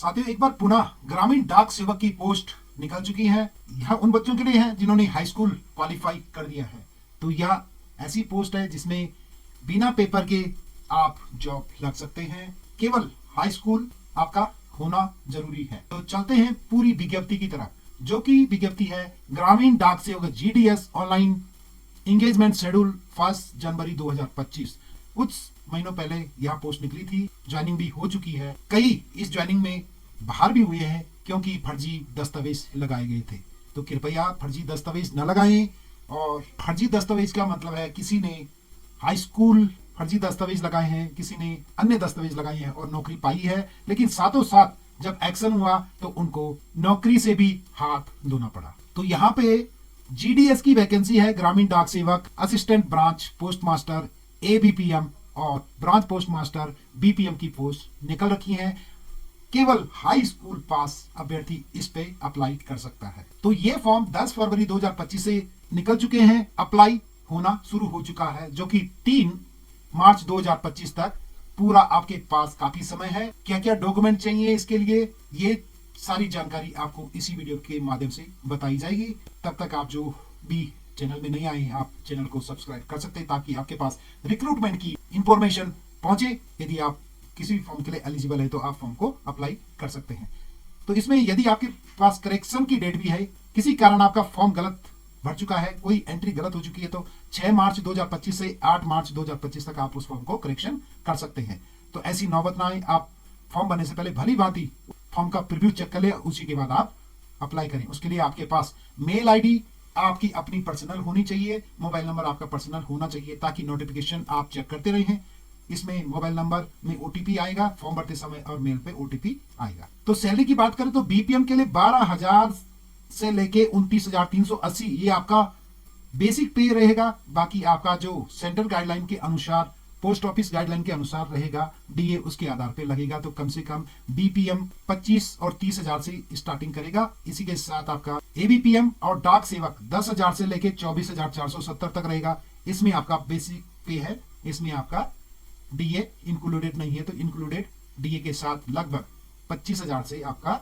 साथियों, एक बार पुनः ग्रामीण डाक सेवक की पोस्ट निकल चुकी है। यह उन बच्चों के लिए है जिन्होंने हाई स्कूल क्वालिफाई कर दिया है। तो यह ऐसी पोस्ट है जिसमें बिना पेपर के आप जॉब लग सकते हैं। केवल हाई स्कूल आपका होना जरूरी है। तो चलते हैं पूरी विज्ञप्ति की तरफ, जो कि विज्ञप्ति है ग्रामीण डाक सेवक जीडीएस ऑनलाइन एंगेजमेंट शेड्यूल 1 जनवरी 2025। कुछ महीनों पहले यह पोस्ट निकली थी, ज्वाइनिंग भी हो चुकी है। कई इस ज्वाइनिंग में बाहर भी हुए हैं क्योंकि फर्जी दस्तावेज लगाए गए थे। तो कृपया फर्जी दस्तावेज न लगाएं। और फर्जी दस्तावेज का मतलब है किसी ने हाई स्कूल फर्जी दस्तावेज लगाए हैं, किसी ने अन्य दस्तावेज लगाए हैं और नौकरी पाई है, लेकिन साथों साथ जब एक्शन हुआ तो उनको नौकरी से भी हाथ धोना पड़ा। तो यहाँ पे जीडीएस की वैकेंसी है ग्रामीण डाक सेवक, assistant branch post master ABPM और ब्रांच पोस्ट मास्टर बीपीएम की पोस्ट निकल रखी है। केवल हाई स्कूल पास अभ्यर्थी इस पे अप्लाई कर सकता है। तो ये फॉर्म 10 फरवरी 2025 से निकल चुके हैं, अप्लाई होना शुरू हो चुका है, जो कि 3 मार्च 2025 तक पूरा आपके पास काफी समय है। क्या क्या डॉक्यूमेंट चाहिए इसके लिए, ये सारी जानकारी आपको इसी वीडियो के माध्यम से बताई जाएगी। तब तक आप जो भी चैनल में नहीं आए हैं, आप चैनल को सब्सक्राइब कर सकते हैं ताकि आपके पास रिक्रूटमेंट की इंफॉर्मेशन पहुंचे। यदि आप किसी भी फॉर्म के लिए एलिजिबल है तो आप फॉर्म को अप्लाई कर सकते हैं। तो इसमें यदि आपके पास करेक्शन की डेट भी है, किसी कारण आपका फॉर्म गलत भर चुका है, कोई एंट्री गलत हो चुकी है, तो 6 मार्च 2025 से 8 मार्च 2025 तक आप उस फॉर्म को करेक्शन कर सकते हैं। तो ऐसी नौबत ना आए, आप फॉर्म भरने से पहले भली भांति फॉर्म का प्रीव्यू चेक कर ले, उसी के बाद आप अप्लाई करें। उसके लिए आपके पास मेल आईडी आपकी अपनी पर्सनल होनी चाहिए, मोबाइल नंबर आपका पर्सनल होना चाहिए ताकि नोटिफिकेशन आप चेक करते रहें। इसमें मोबाइल नंबर में ओटीपी आएगा फॉर्म भरते समय और मेल पे ओटीपी आएगा। तो सैलरी की बात करें तो बीपीएम के लिए 12,000 से लेके 29,380 ये आपका बेसिक पे रहेगा। बाकी आपका जो सेंट्रल गाइडलाइन के अनुसार, पोस्ट ऑफिस गाइडलाइन के अनुसार रहेगा, डीए उसके आधार पे लगेगा। तो कम से कम बीपीएम 25 और 30,000 से स्टार्टिंग करेगा। इसी के साथ आपका एबीपीएम और डाक सेवक 10,000 से लेके 24,470 तक रहेगा। इसमें आपका बेसिक पे है, इसमें आपका डीए इंक्लूडेड नहीं है। तो इंक्लूडेड डीए के साथ लगभग 25,000 से आपका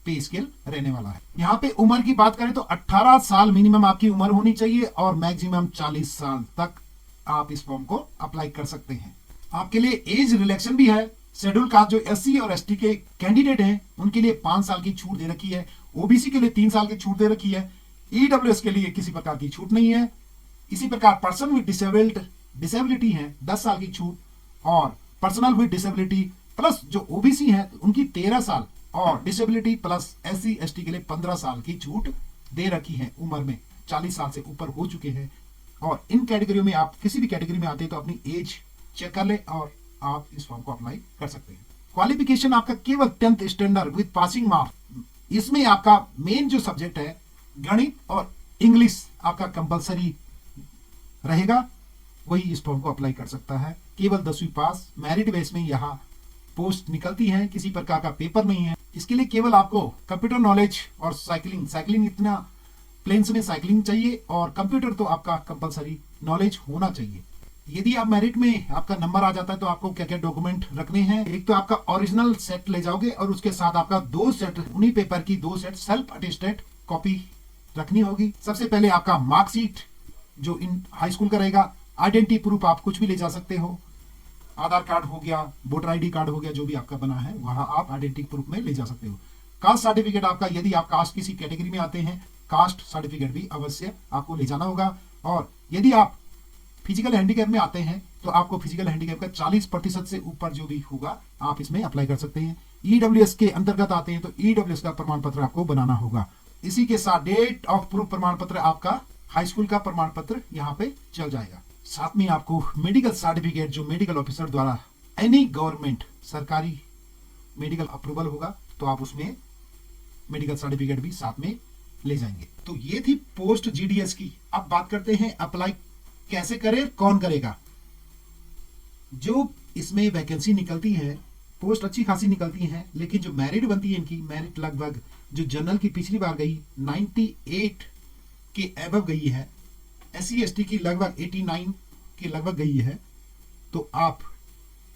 पे स्केल रहने वाला है। यहाँ पे उम्र की बात करें तो 18 साल मिनिमम आपकी उम्र होनी चाहिए और मैक्सिमम 40 साल तक आप इस फॉर्म को अप्लाई कर सकते हैं। आपके लिए एज रिलैक्शन भी है। शेड्यूल कास्ट जो एससी और एसटी के कैंडिडेट हैं उनके लिए 5 साल की छूट दे रखी है। ओबीसी के लिए 3 साल की छूट दे रखी है। ईडब्ल्यूएस के लिए किसी प्रकार की छूट नहीं है। इसी प्रकार पर्सन विद डिसेबिलिटी है 10 साल की छूट, और पर्सनल विद डिसेबिलिटी प्लस जो ओबीसी है उनकी 13 साल और डिसेबिलिटी प्लस एससी एसटी के लिए 15 साल की छूट दे रखी है। उम्र में 40 साल से ऊपर हो चुके हैं। और इन कैटेगरियों में आप किसी भी कैटेगरी में आते हैं तो अपनी एज चेक कर ले और आप इस फॉर्म को अप्लाई कर सकते हैं। क्वालिफिकेशन आपका केवल 10th standard with passing marks. इसमें आपका मेन जो सब्जेक्ट है गणित और इंग्लिश आपका कंपलसरी रहेगा, वही इस फॉर्म को अप्लाई कर सकता है। केवल 10वीं पास, मेरिट बेस में यहाँ पोस्ट निकलती है, किसी प्रकार का पेपर नहीं है। इसके लिए केवल आपको कंप्यूटर नॉलेज और साइकिलिंग इतना प्लेन्स में साइकिलिंग चाहिए और कंप्यूटर तो आपका कंपलसरी नॉलेज होना चाहिए। यदि आप मेरिट में आपका नंबर आ जाता है तो आपको क्या क्या डॉक्यूमेंट रखने हैं। एक तो आपका ओरिजिनल सेट ले जाओगे और उसके साथ आपका 2 सेट, उन्हीं पेपर की 2 सेट सेल्फ अटेस्टेड कॉपी रखनी होगी। सबसे पहले आपका मार्कशीट जो इन हाई स्कूल का रहेगा। आइडेंटिटी प्रूफ आप कुछ भी ले जा सकते हो, आधार कार्ड हो गया, वोटर आईडी कार्ड हो गया, जो भी आपका बना है वहां आप आइडेंटिटी प्रूफ में ले जा सकते हो। कास्ट सर्टिफिकेट आपका, यदि आप कास्ट किसी कैटेगरी में आते हैं, कास्ट सर्टिफिकेट भी अवश्य आपको ले जाना होगा। और यदि आप फिजिकल हैंडीकैप में आते हैं तो आपको फिजिकल हैंडीकैप का 40% से ऊपर जो भी होगा आप इसमें अप्लाई कर सकते हैं। ईडब्ल्यूएस के अंतर्गत आते हैं तो ईडब्ल्यूएस का प्रमाण पत्र आपको बनाना होगा। इसी के साथ डेट ऑफ प्रूफ प्रमाण पत्र आपका हाई स्कूल का प्रमाण पत्र यहाँ पे चल जाएगा। साथ में आपको मेडिकल सर्टिफिकेट जो मेडिकल ऑफिसर द्वारा एनी गवर्नमेंट सरकारी मेडिकल अप्रूवल होगा तो आप उसमें मेडिकल सर्टिफिकेट भी साथ में ले जाएंगे। तो ये थी पोस्ट जीडीएस की। अब बात करते हैं अप्लाई कैसे करें, कौन करेगा। जो इसमें वैकेंसी निकलती है, पोस्ट अच्छी खासी निकलती है, लेकिन जो मेरिट बनती है इनकी, मेरिट लगभग जो जनरल की पिछली बार गई 98 के एबव गई है, एससी एसटी की लगभग 89 के लगभग गई है। तो आप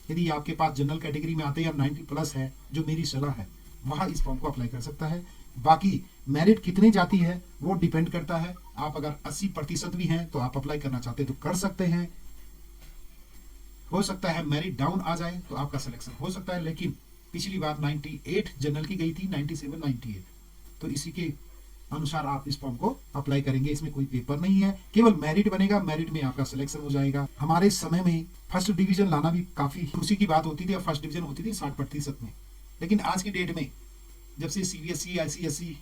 यदि आपके पास जनरल कैटेगरी में आते हैं या 90 प्लस है, जो मेरी सलाह है वह इस फॉर्म को अप्लाई कर सकता है। बाकी मेरिट कितनी जाती है वो डिपेंड करता है। आप अगर 80% भी हैं तो आप अप्लाई करना चाहते हैं तो कर सकते हैं। हो सकता है मेरिट डाउन आ जाए तो आपका सिलेक्शन हो सकता है, लेकिन पिछली बार 98 जनरल की गई थी, 97 98, तो इसी के अनुसार आप इस फॉर्म को अप्लाई करेंगे। इसमें कोई पेपर नहीं है, केवल मेरिट बनेगा, मेरिट में आपका सिलेक्शन हो जाएगा। हमारे समय में फर्स्ट डिवीजन लाना भी काफी खुशी की बात होती थी और फर्स्ट डिवीजन होती थी 60% में। लेकिन आज की डेट में जब से सीबीएसई आईसीएसई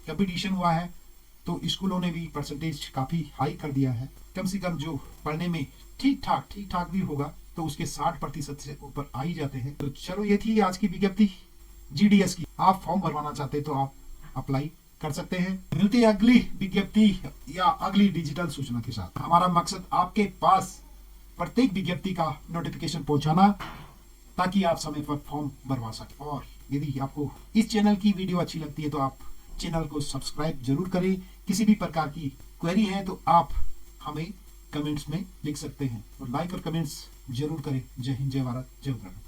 कंपटीशन हुआ है तो स्कूलों ने भी परसेंटेज काफी हाई कर दिया है। कम से कम जो पढ़ने में ठीक ठाक भी होगा तो उसके 60% से ऊपर आ ही जाते हैं। तो चलो ये थी आज की विज्ञप्ति जीडीएस की। आप फॉर्म भरवाना चाहते तो आप अप्लाई कर सकते हैं। मिलते हैं अगली विज्ञप्ति या अगली डिजिटल सूचना के साथ। हमारा मकसद आपके पास प्रत्येक विज्ञप्ति का नोटिफिकेशन पहुंचाना ताकि आप समय पर फॉर्म भरवा सकें। और यदि आपको इस चैनल की वीडियो अच्छी लगती है तो आप चैनल को सब्सक्राइब जरूर करें। किसी भी प्रकार की क्वेरी है तो आप हमें कमेंट्स में लिख सकते हैं और लाइक और कमेंट्स जरूर करें। जय हिंद, जय भारत, जय उत्तराखंड।